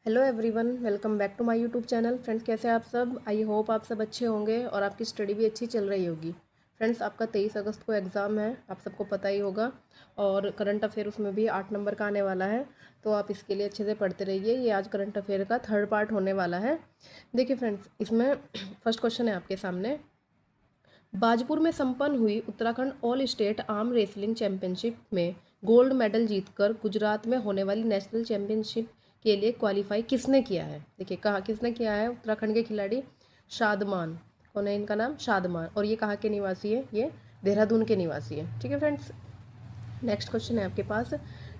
Hello everyone, welcome back to my YouTube channel. Friends, कैसे हैं आप सब? आई होप आप सब अच्छे होंगे और आपकी स्टडी भी अच्छी चल रही होगी। फ्रेंड्स, आपका 23 अगस्त को एग्ज़ाम है, आप सबको पता ही होगा। और करंट अफेयर उसमें भी 8 नंबर का आने वाला है, तो आप इसके लिए अच्छे से पढ़ते रहिए। ये आज करंट अफेयर का थर्ड पार्ट होने वाला है। देखिए फ्रेंड्स, इसमें फर्स्ट क्वेश्चन है आपके सामने। बाजपुर में संपन्न हुई Uttarakhand all state arm wrestling championship में गोल्ड मेडल जीतकर गुजरात में होने वाली नेशनल चैंपियनशिप के लिए क्वालिफाई किसने किया है? देखिए, कहाँ किसने किया है? उत्तराखंड के खिलाड़ी शादमान। कौन है इनका नाम? शादमान। और ये कहाँ के निवासी है? ये देहरादून के निवासी है। ठीक है फ्रेंड्स, नेक्स्ट क्वेश्चन है आपके पास।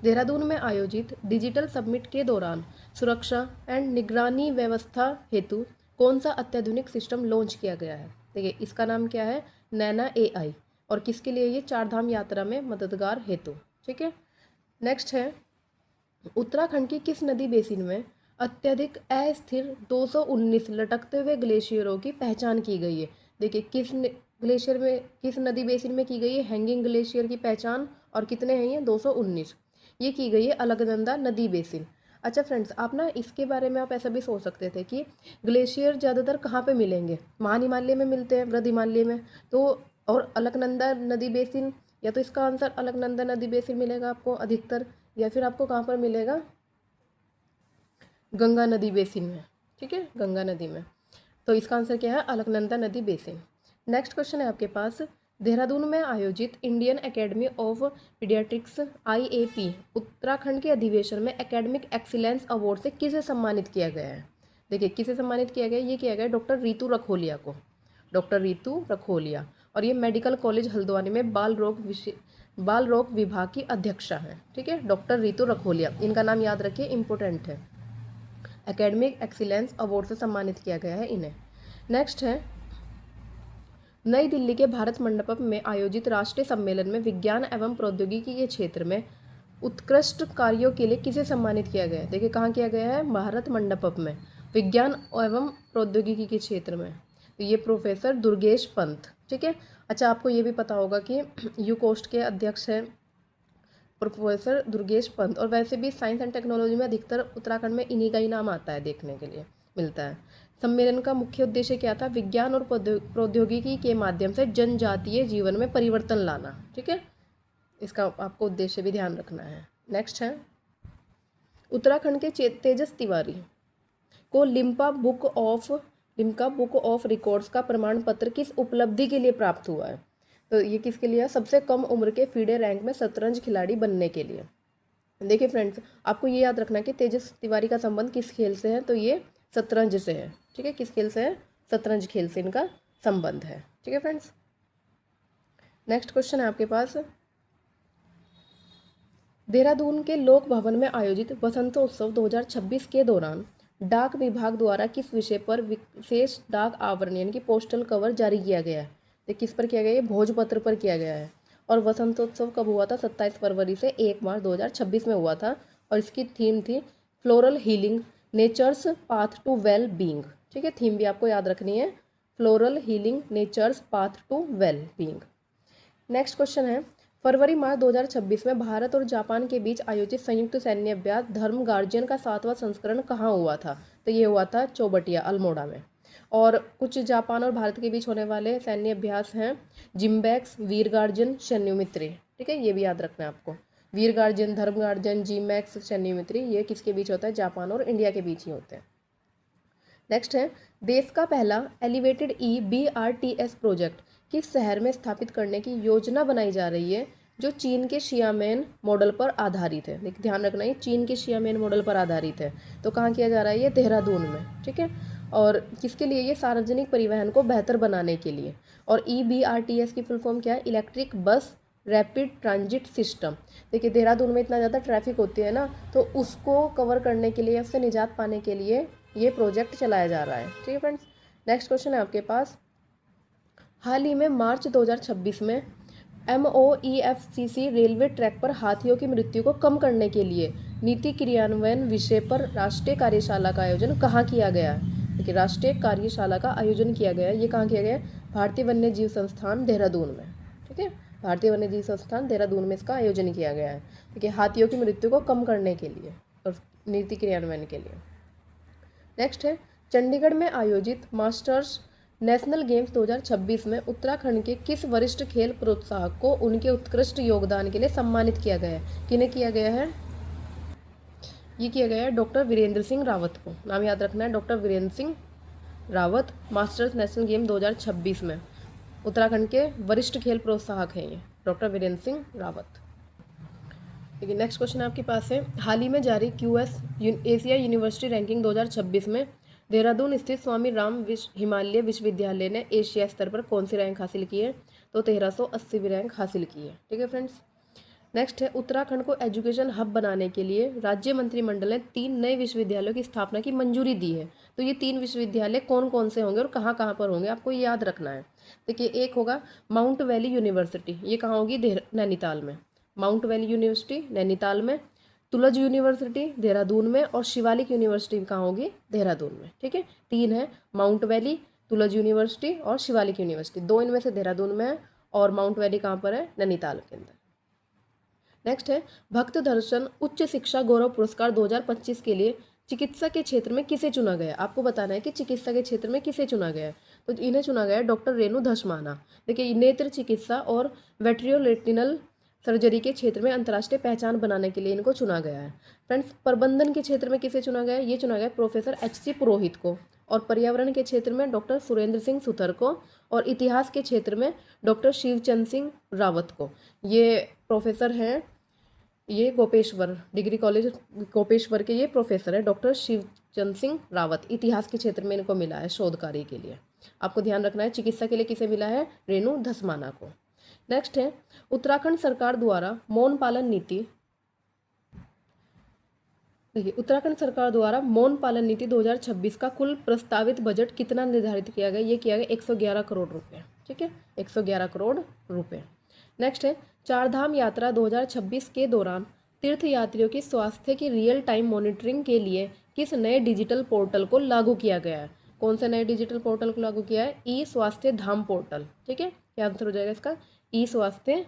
देहरादून में आयोजित डिजिटल समिट के दौरान सुरक्षा एंड निगरानी व्यवस्था हेतु कौन सा अत्याधुनिक सिस्टम लॉन्च किया गया है? देखिए, इसका नाम क्या है? नैना एआई। और किसके लिए? ये चारधाम यात्रा में मददगार हेतु। ठीक है, नेक्स्ट है, उत्तराखंड की किस नदी बेसिन में अत्यधिक अस्थिर 219 लटकते हुए ग्लेशियरों की पहचान की गई है? देखिए, ग्लेशियर में, किस नदी बेसिन में की गई है हैंगिंग ग्लेशियर की पहचान? और कितने हैं ये? 219। ये की गई है अलकनंदा नदी बेसिन। अच्छा फ्रेंड्स, आप ना इसके बारे में आप ऐसा भी सोच सकते थे कि ग्लेशियर ज़्यादातर कहाँ पे मिलेंगे? महान हिमालय में मिलते हैं, वृद्ध हिमालय में। तो और अलकनंदा नदी बेसिन, या तो इसका आंसर अलकनंदा नदी बेसिन मिलेगा आपको अधिकतर, या फिर आपको कहाँ पर मिलेगा? गंगा नदी बेसिन में। ठीक है, गंगा नदी में। तो इसका आंसर क्या है? अलकनंदा नदी बेसिन। नेक्स्ट क्वेश्चन है आपके पास। देहरादून में आयोजित Indian academy of paediatrics IAP Uttarakhand के अधिवेशन में एकेडमिक एक्सीलेंस अवार्ड से किसे सम्मानित किया गया है? देखिए, किसे सम्मानित किया गया? ये किया गया डॉक्टर रितु रखोलिया को। डॉक्टर रितु रखोलिया। और ये मेडिकल कॉलेज हल्द्वानी में बाल रोग विभाग की अध्यक्षा हैं। ठीक है, डॉक्टर रितु रखोलिया, इनका नाम याद रखिए, इंपॉर्टेंट है। एकेडमिक एक्सीलेंस अवार्ड से सम्मानित किया गया है इन्हें। नेक्स्ट है, नई दिल्ली के भारत मंडपम में आयोजित राष्ट्रीय सम्मेलन में विज्ञान एवं प्रौद्योगिकी के क्षेत्र में उत्कृष्ट कार्यों के लिए किसे सम्मानित किया गया है? देखिए, कहाँ किया गया है? भारत मंडपम में, विज्ञान एवं प्रौद्योगिकी के क्षेत्र में। तो ये प्रोफेसर दुर्गेश पंत। ठीक है, अच्छा, आपको ये भी पता होगा कि यूकोस्ट के अध्यक्ष हैं प्रोफेसर दुर्गेश पंत। और वैसे भी साइंस एंड टेक्नोलॉजी में अधिकतर उत्तराखंड में इन्हीं का ही नाम आता है, देखने के लिए मिलता है। सम्मेलन का मुख्य उद्देश्य क्या था? विज्ञान और प्रौद्योगिकी के माध्यम से जनजातीय जीवन में परिवर्तन लाना। ठीक है, इसका आपको उद्देश्य भी ध्यान रखना है। नेक्स्ट है, उत्तराखंड के तेजस तिवारी को लिम्का बुक ऑफ रिकॉर्ड्स का प्रमाण पत्र किस उपलब्धि के लिए प्राप्त हुआ है? तो ये किसके लिए? सबसे कम उम्र के फीडे रैंक में शतरंज खिलाड़ी बनने के लिए। देखिए फ्रेंड्स, आपको ये याद रखना है कि तेजस तिवारी का संबंध किस खेल से है? तो ये शतरंज से है। ठीक है, किस खेल से है? शतरंज खेल से इनका संबंध है। ठीक है फ्रेंड्स, नेक्स्ट क्वेश्चन है आपके पास। देहरादून के लोक भवन में आयोजित वसंतोत्सव 2026 के दौरान डाक विभाग द्वारा किस विषय पर विशेष डाक आवरण यानी कि पोस्टल कवर जारी किया गया है? तो किस पर किया गया? ये भोजपत्र पर किया गया है। और वसंतोत्सव कब हुआ था? 27 फरवरी से 1 मार्च 2026 में हुआ था। और इसकी थीम थी floral healing, nature's path to well being. ठीक है, थीम भी आपको याद रखनी है, floral healing, nature's path to well being. Next question है, फरवरी मार्च 2026 में भारत और जापान के बीच आयोजित संयुक्त सैन्य अभ्यास धर्म गार्जियन का 7वां संस्करण कहाँ हुआ था? तो ये हुआ था चौबटिया, अल्मोड़ा में। और कुछ जापान और भारत के बीच होने वाले सैन्य अभ्यास हैं जिम्बैक्स, वीर गार्जियन, शन्युमित्री। ठीक है, ये भी याद रखना है आपको। वीर गार्जियन, धर्म गार्जियन, जिम्बैक्स, शन्युमित्री, ये किसके बीच होता है? जापान और इंडिया के बीच ही होते हैं। नेक्स्ट है, देश का पहला एलिवेटेड BRTS प्रोजेक्ट किस शहर में स्थापित करने की योजना बनाई जा रही है, जो चीन के शियामेन मॉडल पर आधारित है? देखिए, ध्यान रखना, ये चीन के शियामेन मॉडल पर आधारित है। तो कहाँ किया जा रहा है? ये देहरादून में। ठीक है, और किसके लिए? ये सार्वजनिक परिवहन को बेहतर बनाने के लिए। और EBRTS की फुल फॉर्म क्या है? Electric bus rapid transit system. देखिए, देहरादून में इतना ज़्यादा ट्रैफिक होती है ना, तो उसको कवर करने के लिए, उससे निजात पाने के लिए ये प्रोजेक्ट चलाया जा रहा है। ठीक है फ्रेंड्स, नेक्स्ट क्वेश्चन है आपके पास। हाल ही में मार्च 2026 में MOEFCC रेलवे ट्रैक पर हाथियों की मृत्यु को कम करने के लिए नीति क्रियान्वयन विषय पर राष्ट्रीय कार्यशाला का आयोजन कहाँ किया गया है? देखिए, राष्ट्रीय कार्यशाला का आयोजन किया गया है, ये कहाँ किया गया है? भारतीय वन्य जीव संस्थान देहरादून में। ठीक है, भारतीय वन्य जीव संस्थान देहरादून में इसका आयोजन किया गया है। देखिए, हाथियों की मृत्यु को कम करने के लिए और नीति क्रियान्वयन के लिए। नेक्स्ट है, चंडीगढ़ में आयोजित मास्टर्स नेशनल गेम्स 2026 में उत्तराखंड के किस वरिष्ठ खेल प्रोत्साहक को उनके उत्कृष्ट योगदान के लिए सम्मानित किया गया है? किन्हें किया गया है? ये किया गया है डॉक्टर वीरेंद्र सिंह रावत को। नाम याद रखना है, doctor Virendra Singh Rawat. Masters national game 2026 में उत्तराखंड के वरिष्ठ खेल प्रोत्साहक हैं ये, डॉक्टर वीरेंद्र सिंह रावत। देखिए नेक्स्ट क्वेश्चन आपके पास है, हाल ही में जारी QS एशिया यूनिवर्सिटी रैंकिंग 2026 में देहरादून स्थित स्वामी राम हिमालय विश्वविद्यालय ने एशिया स्तर पर कौन सी रैंक हासिल की है? तो 1380वीं रैंक हासिल की है। ठीक है फ्रेंड्स। नेक्स्ट है, उत्तराखंड को एजुकेशन हब बनाने के लिए राज्य मंत्रिमंडल ने 3 नए विश्वविद्यालयों की स्थापना की मंजूरी दी है। तो ये 3 विश्वविद्यालय कौन कौन से होंगे और कहाँ कहाँ पर होंगे, आपको याद रखना है। देखिए, एक होगा माउंट वैली यूनिवर्सिटी, ये कहाँ होगी? नैनीताल में। माउंट वैली यूनिवर्सिटी नैनीताल में, तुलज यूनिवर्सिटी देहरादून में, और शिवालिक यूनिवर्सिटी कहाँ होगी? देहरादून में। ठीक है, 3 है, माउंट वैली, तुलज यूनिवर्सिटी और शिवालिक यूनिवर्सिटी। 2 इनमें से देहरादून में है और माउंट वैली कहाँ पर है? नैनीताल के अंदर। नेक्स्ट है, भक्त दर्शन उच्च शिक्षा गौरव पुरस्कार 2025 के लिए चिकित्सा के क्षेत्र में किसे चुना गया? आपको बताना है कि चिकित्सा के क्षेत्र में किसे चुना गया है। तो इन्हें चुना गया है डॉक्टर रेणु धस्माना। देखिए, नेत्र चिकित्सा और वेट्रियोरेटिनल सर्जरी के क्षेत्र में अंतर्राष्ट्रीय पहचान बनाने के लिए इनको चुना गया है। फ्रेंड्स, प्रबंधन के क्षेत्र में किसे चुना गया है? ये चुना गया प्रोफेसर HC पुरोहित को, और पर्यावरण के क्षेत्र में डॉक्टर सुरेंद्र सिंह सुथर को, और इतिहास के क्षेत्र में डॉक्टर शिवचंद सिंह रावत को। ये प्रोफेसर हैं, ये गोपेश्वर डिग्री कॉलेज गोपेश्वर के ये प्रोफेसर है डॉक्टर शिवचंद सिंह रावत। इतिहास के क्षेत्र में इनको मिला है शोध कार्य के लिए। आपको ध्यान रखना है, चिकित्सा के लिए किसे मिला है? रेणु धस्माना को। नेक्स्ट है, उत्तराखंड सरकार द्वारा मौन पालन नीति, देखिए उत्तराखंड सरकार द्वारा मौन पालन नीति 2026 का कुल प्रस्तावित बजट कितना निर्धारित किया गया? ये किया गया 111 करोड़ रुपए। ठीक है, 111 करोड़ रुपए। नेक्स्ट है, चारधाम यात्रा 2026 के दौरान तीर्थयात्रियों की स्वास्थ्य की रियल टाइम मॉनिटरिंग के लिए किस नए डिजिटल पोर्टल को लागू किया गया है? कौन से नए डिजिटल पोर्टल को लागू किया है? ई स्वास्थ्य धाम पोर्टल। ठीक है, क्या आंसर हो जाएगा इसका? ई स्वास्थ्य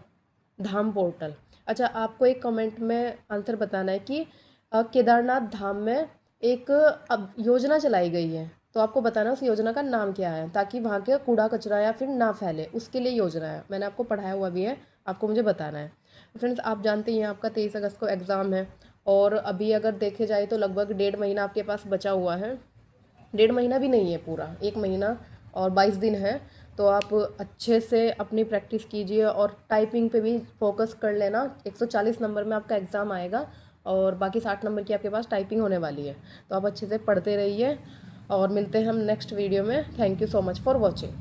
धाम पोर्टल। अच्छा, आपको एक कमेंट में आंसर बताना है कि केदारनाथ धाम में एक अब योजना चलाई गई है, तो आपको बताना उस योजना का नाम क्या है, ताकि वहाँ के कूड़ा कचरा या फिर ना फैले, उसके लिए योजना है। मैंने आपको पढ़ाया हुआ भी है, आपको मुझे बताना है। फ्रेंड्स, आप जानते हैं आपका 23 अगस्त को एग्ज़ाम है, और अभी अगर देखे जाए तो लगभग 1.5 महीना आपके पास बचा हुआ है। 1.5 महीना भी नहीं है, पूरा 1 महीना और 22 दिन है। तो आप अच्छे से अपनी प्रैक्टिस कीजिए और टाइपिंग पे भी फोकस कर लेना। 140 नंबर में आपका एग्ज़ाम आएगा और बाकी 60 नंबर की आपके पास टाइपिंग होने वाली है। तो आप अच्छे से पढ़ते रहिए और मिलते हैं हम नेक्स्ट वीडियो में। Thank you so much for watching.